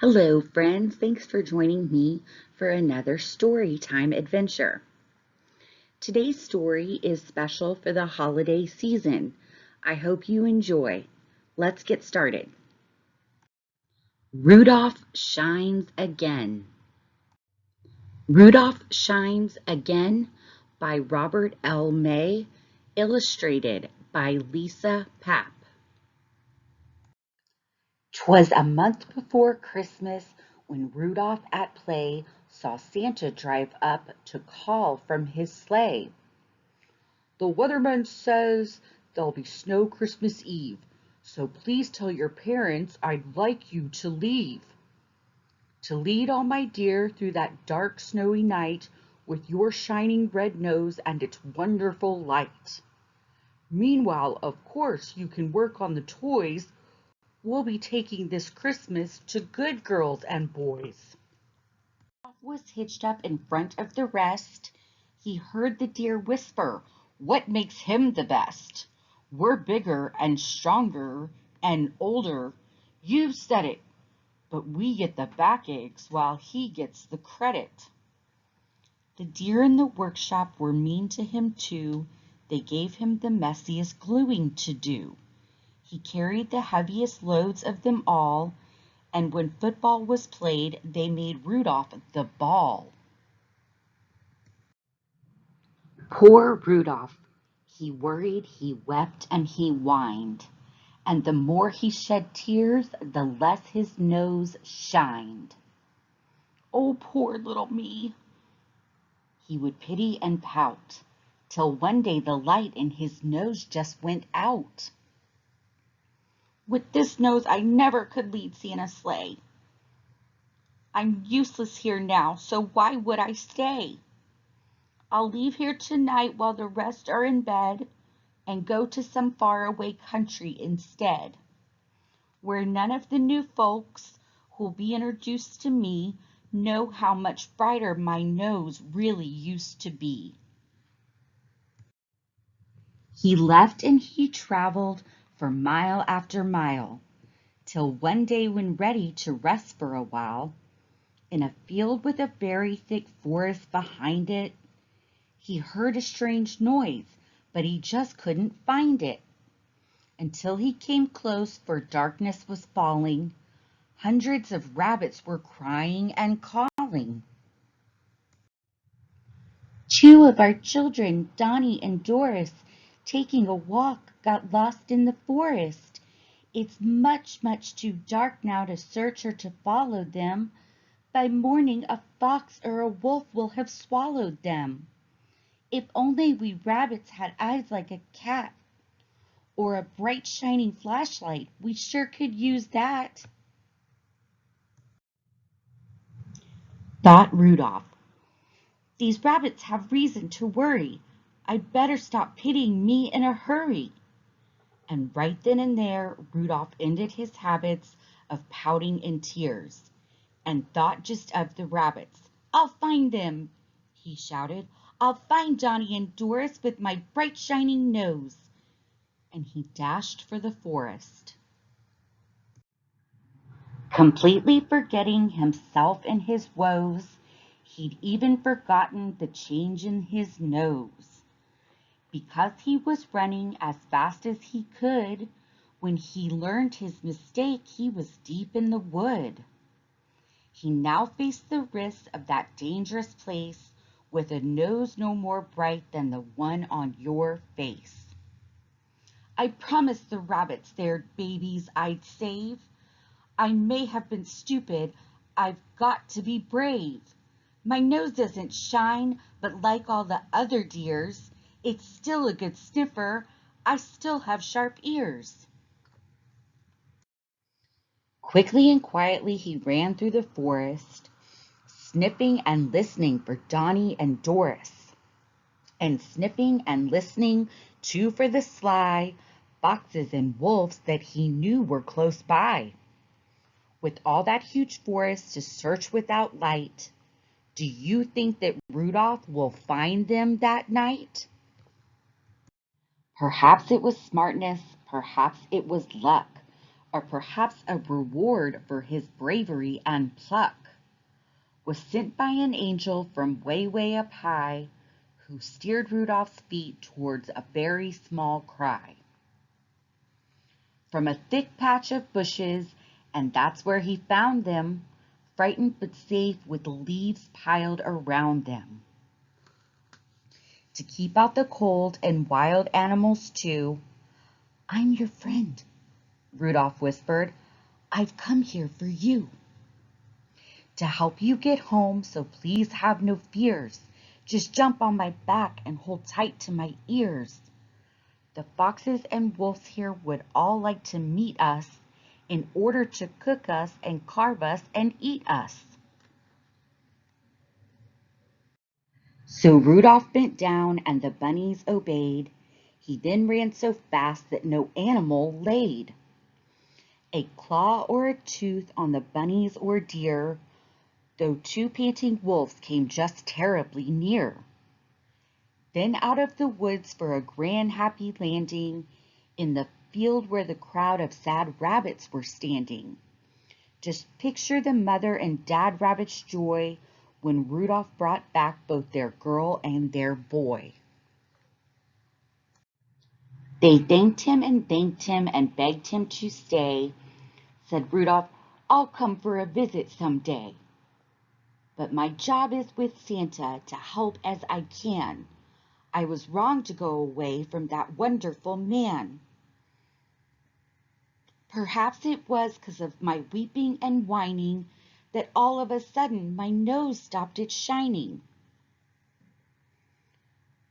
Hello, friends. Thanks for joining me for another story time adventure. Today's story is special for the holiday season. I hope you enjoy. Let's get started. Rudolph Shines Again. Rudolph Shines Again by Robert L. May, illustrated by Lisa Papp. 'Twas a month before Christmas when Rudolph at play saw Santa drive up to call from his sleigh. "The weatherman says there'll be snow Christmas Eve, so please tell your parents I'd like you to leave. To lead all my dear through that dark snowy night with your shining red nose and its wonderful light. Meanwhile, of course, you can work on the toys we'll be taking this Christmas to good girls and boys." Ralph was hitched up in front of the rest. He heard the deer whisper, "What makes him the best? We're bigger and stronger and older. You've said it, but we get the backaches while he gets the credit." The deer in the workshop were mean to him too. They gave him the messiest gluing to do. He carried the heaviest loads of them all, and when football was played, they made Rudolph the ball. Poor Rudolph! He worried, he wept, and he whined, and the more he shed tears, the less his nose shined. "Oh, poor little me!" he would pity and pout, till one day the light in his nose just went out. "With this nose I never could lead Santa's sleigh. I'm useless here now, so why would I stay? I'll leave here tonight while the rest are in bed and go to some faraway country instead, where none of the new folks who'll be introduced to me know how much brighter my nose really used to be." He left and he traveled for mile after mile, till one day when ready to rest for a while, in a field with a very thick forest behind it, he heard a strange noise, but he just couldn't find it. Until he came close, for darkness was falling. Hundreds of rabbits were crying and calling. Two of our children, Donnie and Doris, taking a walk, got lost in the forest. It's much, much too dark now to search or to follow them. By morning a fox or a wolf will have swallowed them. If only we rabbits had eyes like a cat, or a bright shining flashlight, we sure could use that," thought Rudolph. "These rabbits have reason to worry. I'd better stop pitying me in a hurry." And right then and there, Rudolph ended his habits of pouting and tears, and thought just of the rabbits. "I'll find them," he shouted. "I'll find Johnny and Doris with my bright shining nose." And he dashed for the forest, completely forgetting himself and his woes. He'd even forgotten the change in his nose. Because he was running as fast as he could, when he learned his mistake, he was deep in the wood. He now faced the risks of that dangerous place with a nose no more bright than the one on your face. "I promised the rabbits their babies I'd save. I may have been stupid, I've got to be brave. My nose doesn't shine, but like all the other deers, it's still a good sniffer. I still have sharp ears." Quickly and quietly he ran through the forest, sniffing and listening for Donnie and Doris, and sniffing and listening too for the sly foxes and wolves that he knew were close by. With all that huge forest to search without light, do you think that Rudolph will find them that night? Perhaps it was smartness, perhaps it was luck, or perhaps a reward for his bravery and pluck, was sent by an angel from way, way up high, who steered Rudolph's feet towards a very small cry. From a thick patch of bushes, and that's where he found them, frightened but safe with leaves piled around them. To keep out the cold and wild animals too. "I'm your friend," Rudolph whispered. "I've come here for you. To help you get home, so please have no fears. Just jump on my back and hold tight to my ears. The foxes and wolves here would all like to meet us in order to cook us and carve us and eat us." So Rudolph bent down and the bunnies obeyed. He then ran so fast that no animal laid a claw or a tooth on the bunnies or deer, though two panting wolves came just terribly near. Then out of the woods for a grand happy landing, in the field where the crowd of sad rabbits were standing. Just picture the mother and dad rabbit's joy when Rudolph brought back both their girl and their boy. They thanked him and begged him to stay. Said Rudolph, "I'll come for a visit someday. But my job is with Santa to help as I can. I was wrong to go away from that wonderful man. Perhaps it was 'cause of my weeping and whining that all of a sudden my nose stopped its shining.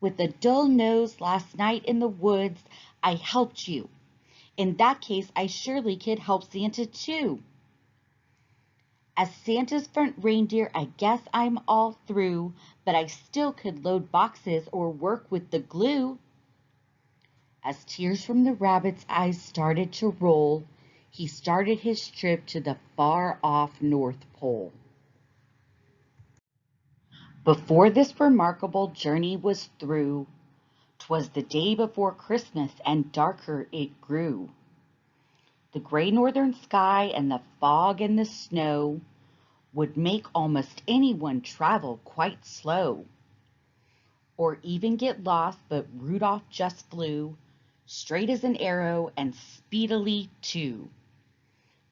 With a dull nose last night in the woods, I helped you. In that case, I surely could help Santa too. As Santa's front reindeer, I guess I'm all through, but I still could load boxes or work with the glue." As tears from the rabbit's eyes started to roll, he started his trip to the far-off North Pole. Before this remarkable journey was through, 'twas the day before Christmas and darker it grew. The gray northern sky and the fog and the snow would make almost anyone travel quite slow, or even get lost, but Rudolph just flew straight as an arrow and speedily too.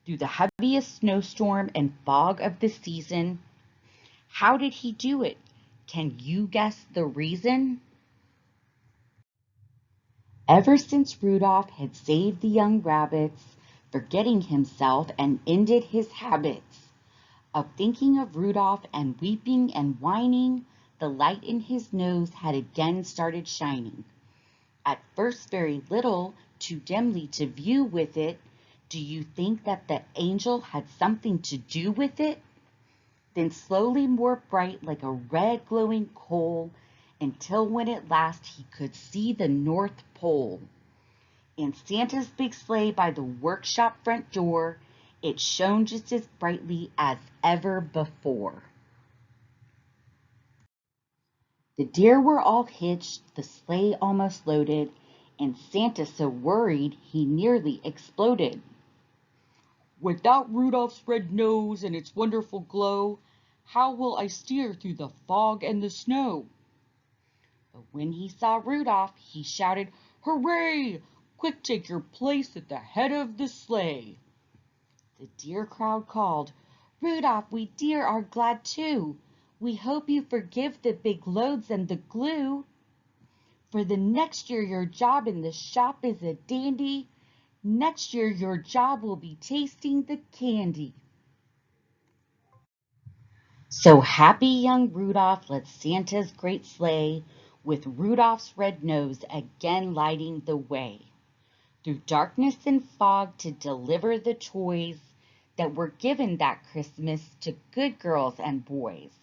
Through the heaviest snowstorm and fog of the season. How did he do it? Can you guess the reason? Ever since Rudolph had saved the young rabbits, forgetting himself and ended his habits of thinking of Rudolph and weeping and whining, the light in his nose had again started shining. At first very little, too dimly to view with it. Do you think that the angel had something to do with it? Then slowly more bright like a red glowing coal, until when at last he could see the North Pole. In Santa's big sleigh by the workshop front door, it shone just as brightly as ever before. The deer were all hitched, the sleigh almost loaded, and Santa so worried he nearly exploded. "Without Rudolph's red nose and its wonderful glow, how will I steer through the fog and the snow?" But when he saw Rudolph, he shouted, "Hooray! Quick, take your place at the head of the sleigh." The deer crowd called, "Rudolph, we dear are glad too. We hope you forgive the big loads and the glue. For the next year your job in the shop is a dandy. Next year your job will be tasting the candy." So happy young Rudolph led Santa's great sleigh, with Rudolph's red nose again lighting the way, through darkness and fog to deliver the toys that were given that Christmas to good girls and boys.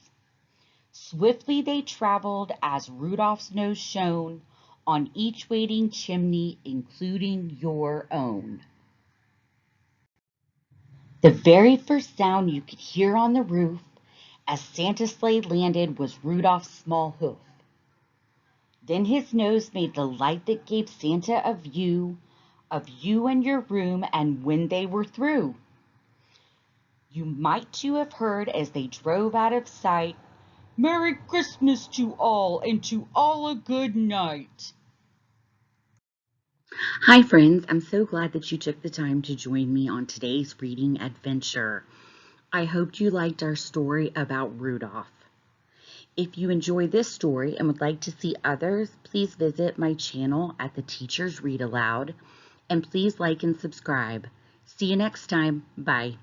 Swiftly they traveled as Rudolph's nose shone on each waiting chimney, including your own. The very first sound you could hear on the roof as Santa's sleigh landed was Rudolph's small hoof. Then his nose made the light that gave Santa a view of you and your room and when they were through. You might too have heard as they drove out of sight, "Merry Christmas to all, and to all a good night." Hi friends, I'm so glad that you took the time to join me on today's reading adventure. I hope you liked our story about Rudolph. If you enjoyed this story and would like to see others, please visit my channel at The Teachers Read Aloud, and please like and subscribe. See you next time. Bye.